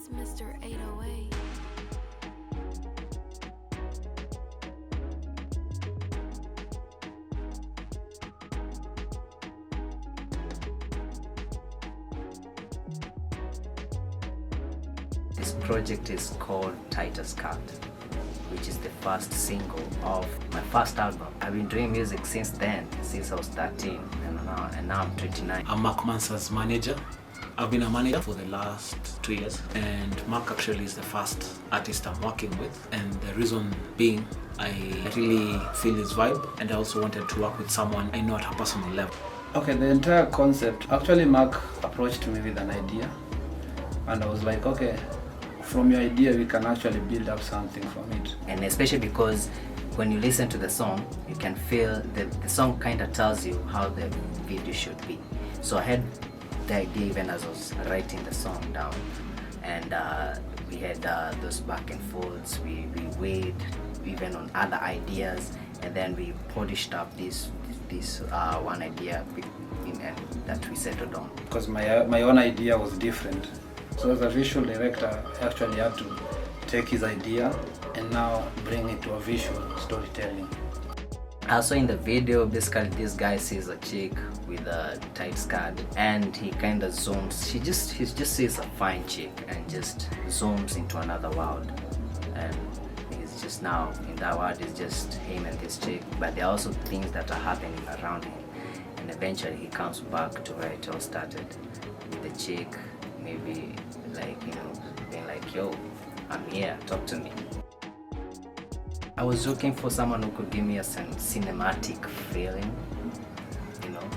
It's Mr. 808. This project is called Tighter Skirt, which is the first single of my first album. I've been doing music since then, since I was 13, and now I'm 29. I'm Mak Mansa's manager. I've been a manager for the last 2 years, and Mak actually is the first artist I'm working with, and the reason being I really feel his vibe, and I also wanted to work with someone I know at a personal level. Okay, the entire concept, actually Mark approached me with an idea, and I was like, okay, from your idea we can actually build up something from it. And especially because when you listen to the song, you can feel that the song kind of tells you how the video should be. So I had the idea even as I was writing the song down, and we had those back and forths, we weighed even on other ideas, and then we polished up this one idea and that we settled on. Because my own idea was different. So as a visual director, I actually had to take his idea and now bring it to a visual storytelling. Also in the video, basically this guy sees a chick with a tight skirt and he kind of zooms. He just sees a fine chick and just zooms into another world. And he's just now in that world is just him and this chick. But there are also things that are happening around him. And eventually he comes back to where it all started with the chick. Maybe like, being like, yo, I'm here, talk to me. I was looking for someone who could give me a cinematic feeling,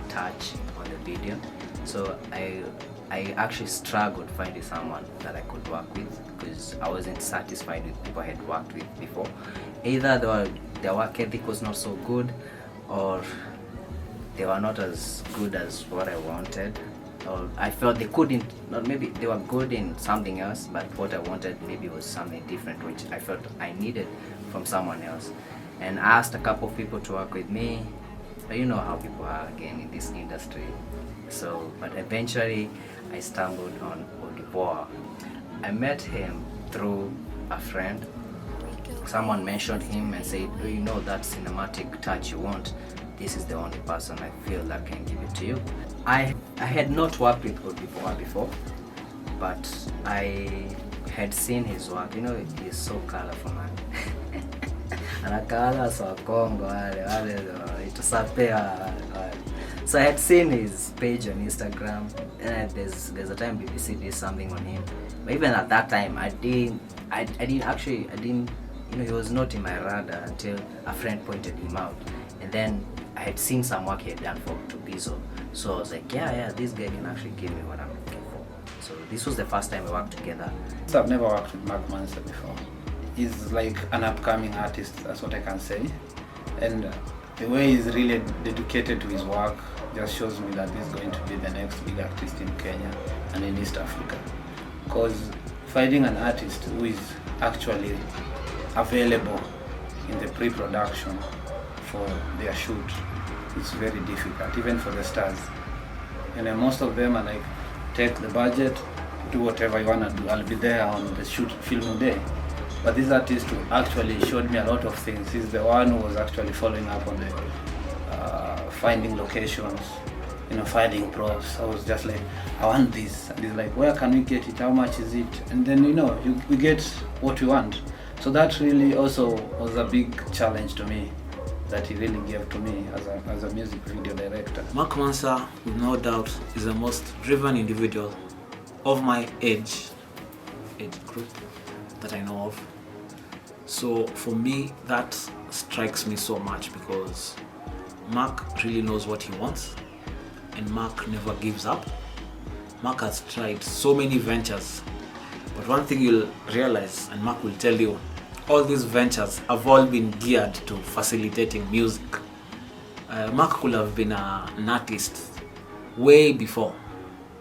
touch on the video. So I actually struggled finding someone that I could work with because I wasn't satisfied with people I had worked with before. Either their work ethic was not so good, or they were not as good as what I wanted. Or I felt they couldn't, or maybe they were good in something else, but what I wanted maybe was something different, which I felt I needed from someone else. And I asked a couple of people to work with me, but you know how people are again in this industry. So, but eventually I stumbled on Aboi. I met him through a friend. Someone mentioned him and said, oh, you know that cinematic touch you want? This is the only person I feel that can give it to you. I had not worked with Aboi before, but I had seen his work. He's so colorful, man. Anakala sa Congo wale itusapea. So I had seen his page on Instagram, and there's a time BBC did something on him. But even at that time, I didn't. He was not in my radar until a friend pointed him out, and then I had seen some work he had done for Tubizo. So I was like, yeah, this guy can actually give me what I'm looking for. So this was the first time we worked together. So I've never worked with Mak Mansa before. He's like an upcoming artist, that's what I can say. And the way he's really dedicated to his work just shows me that he's going to be the next big artist in Kenya and in East Africa. Because finding an artist who is actually available in the pre-production for their shoot is very difficult, even for the stars. And then most of them are like, take the budget, do whatever you want to do, I'll be there on the shoot film day. But this artist who actually showed me a lot of things. He's the one who was actually following up on the finding locations, finding props. I was just like, I want this. And he's like, where can we get it? How much is it? And then, we get what we want. So that really also was a big challenge to me that he really gave to me as a music video director. Mak Mansa, with no doubt, is the most driven individual of my age group that I know of. So for me, that strikes me so much because Mak really knows what he wants, and Mak never gives up. Mak has tried so many ventures, but one thing you'll realize, and Mak will tell you, all these ventures have all been geared to facilitating music. Mak could have been an artist way before.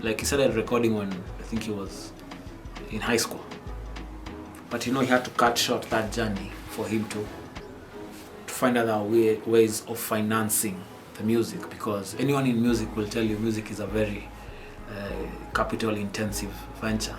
Like he started recording when I think he was in high school. But he had to cut short that journey for him to find other ways of financing the music, because anyone in music will tell you music is a very capital intensive venture.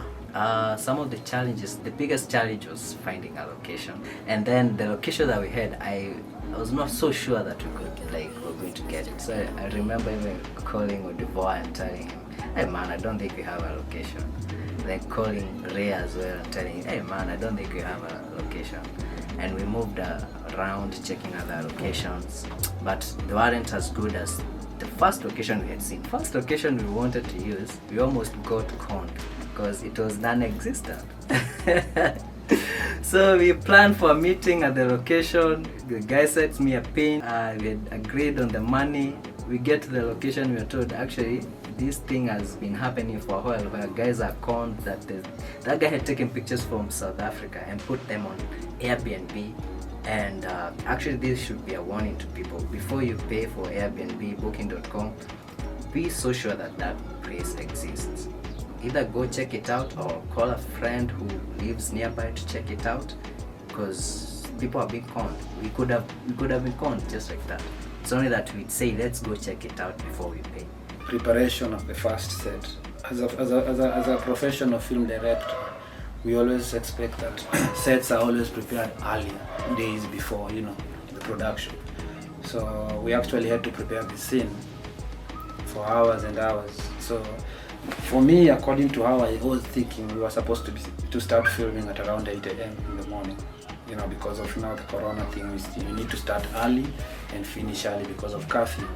Some of the challenges, the biggest challenge was finding a location, and then the location that we had, I was not so sure that we're going to get it. So I remember even calling Odiboa and telling him, hey man, I don't think we have a location. Then calling Ray as well and telling him, hey man, I don't think we have a location. And we moved around checking other locations, but they weren't as good as the first location we had seen. First location we wanted to use, we almost got conned because it was non-existent. So we planned for a meeting at the location. The guy sets me a pin. We had agreed on the money. We get to the location, we were told actually this thing has been happening for a while, where guys are conned that that guy had taken pictures from South Africa and put them on Airbnb. And actually this should be a warning to people. Before you pay for Airbnb, booking.com, be so sure that that place exists. Either go check it out or call a friend who lives nearby to check it out, because people are being conned. We could have been conned just like that. It's only that we'd say let's go check it out before we pay. Preparation of the first set. As a professional film director, we always expect that sets are always prepared earlier, days before, the production. So we actually had to prepare the scene for hours and hours. So for me, according to how I was thinking, we were supposed to start filming at around 8 a.m. in the morning. Because of now the corona thing, we need to start early and finish early because of curfew.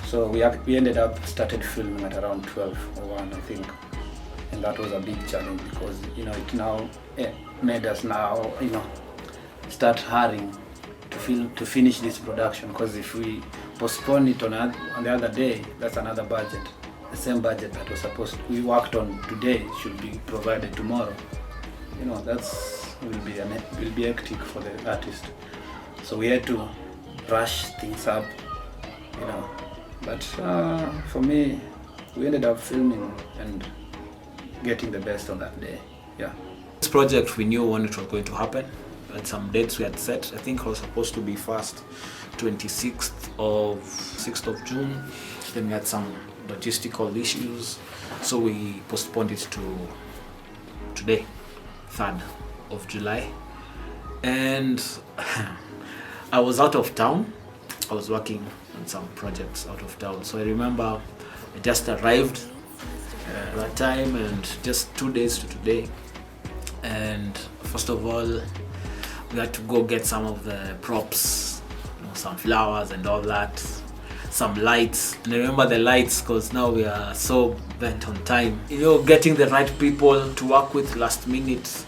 So we ended up started filming at around 12 or 1, I think. And that was a big challenge because it now made us now start hurrying to finish this production, because if we postpone it on the other day, that's another budget. The same budget that we worked on today should be provided tomorrow. Will be hectic for the artist. So we had to rush things up, But for me, we ended up filming and getting the best on that day. Yeah. This project, we knew when it was going to happen. And some dates we had set. I think it was supposed to be first 26th of June. Then we had some logistical issues, so we postponed it to today, 3rd of July. And I was out of town. I was working on some projects out of town. So I remember I just arrived at that time, and just 2 days to today. And first of all, we had to go get some of the props, some flowers and all that, some lights. And I remember the lights because now we are so bent on time. Getting the right people to work with last minute,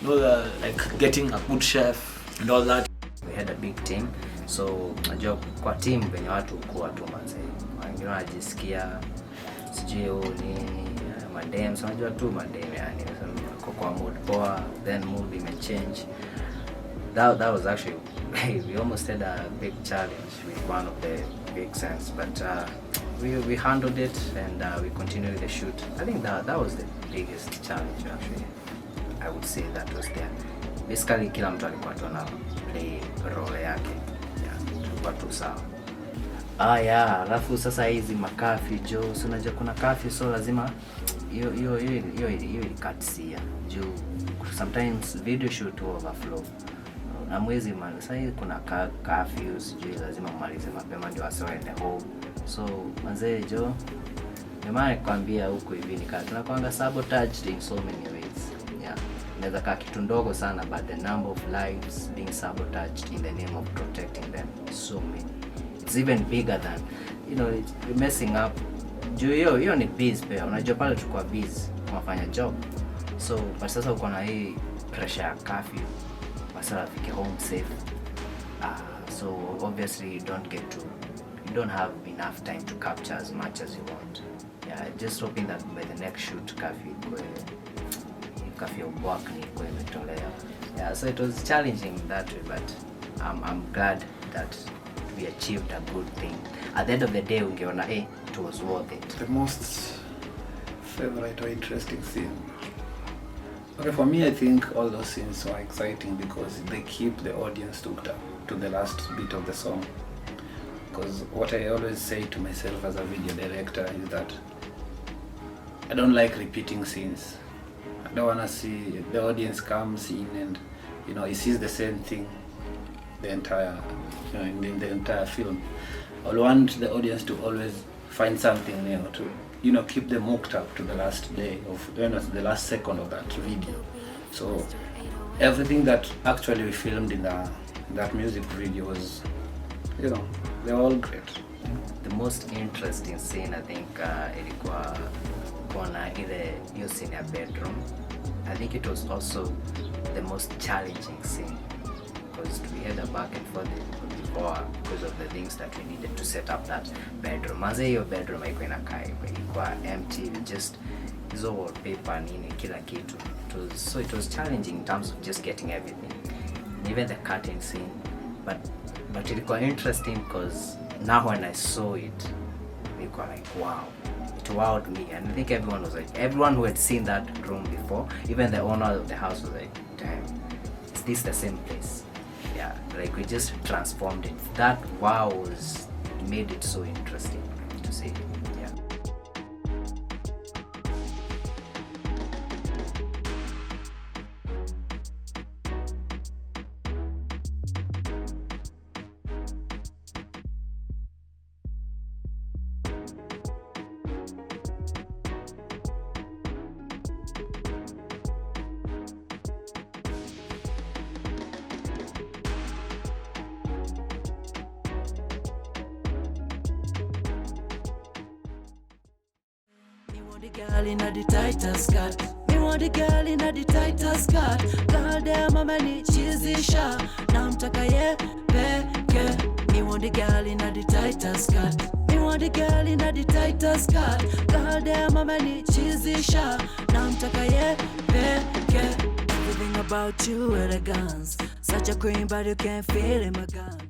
like getting a good chef and all that. We had a big team, so najua kwa team venye watu kuwa tu manze, wengine wanajisikia sijui nini madem, so najua tu madem yani kwa mood poa, then mood imechange. That was actually we almost had a big challenge with one of the big scenes, but we handled it and we continued the shoot. I think that was the biggest challenge actually. I would say that was there. Basically kila mtu alikuwa tu na play role yake. Tulikuwa tu sawa. Alafu sasa hizi makafi jo, so unajua kuna kafi, so lazima hiyo ilikatisia juu sometimes video shoot overflow. Na mwezi sasa kuna curfew, sijui lazima mmalize mapema ndio waende home. So manze jo, nimewahi kuambia huko hivi tunakwanga sabotaged in so many ways. Yeah. Inaweza kaa kitu ndogo sana, but the number of lives being sabotaged in the name of protecting them is so many. It's even bigger than it's messing up. Juu hiyo ni busy pia. Unajua pale tukua busy tunafanya job. So but sasa uko na hii pressure ya curfew. Masala afike home safe. So obviously you don't have enough time to capture as much as you want. Yeah, just hoping that by the next shoot curfew work ni kwa imetolea. Yeah, so it was challenging that way, but I'm glad that we achieved a good thing. At the end of the day, ungeona it was worth it. The most favorite or interesting scene. Okay, for me, I think all those scenes were exciting because they keep the audience hooked up to the last bit of the song. Because what I always say to myself as a video director is that I don't like repeating scenes. don't wanna see the audience comes in and he sees the same thing the entire in the entire film. I want the audience to always find something new to keep them hooked up to the last day of the last second of that video. So everything that actually we filmed in that music video was they're all great. The most interesting scene I think ilikuwa kona ile hiyo scene ya bedroom. I think it was also the most challenging scene because we had a back and forth before because of the things that we needed to set up that bedroom. Manze hiyo bedroom haikuwa inakaa hivyo, ilikuwa empty, just hizo wallpaper nini kila kitu. It was challenging in terms of just getting everything, even the curtain scene, but ilikuwa interesting because now when I saw it, ilikuwa like wow, it wowed me, and I think everyone who had seen that room before, even the owner of the house was like, damn, is this the same place? Yeah, like we just transformed it. That wow made it so interesting to see. Yeah. The girl in the tightest skirt. Me want the girl in the tightest skirt. Girl there mama ni cheesy sha. Namtaka ye peke. Me want the girl in the tightest skirt. Me want the girl in the tightest skirt. Girl there mama ni cheesy sha. Namtaka ye peke. Everything about you elegance. Such a queen but you can't feel in my gun.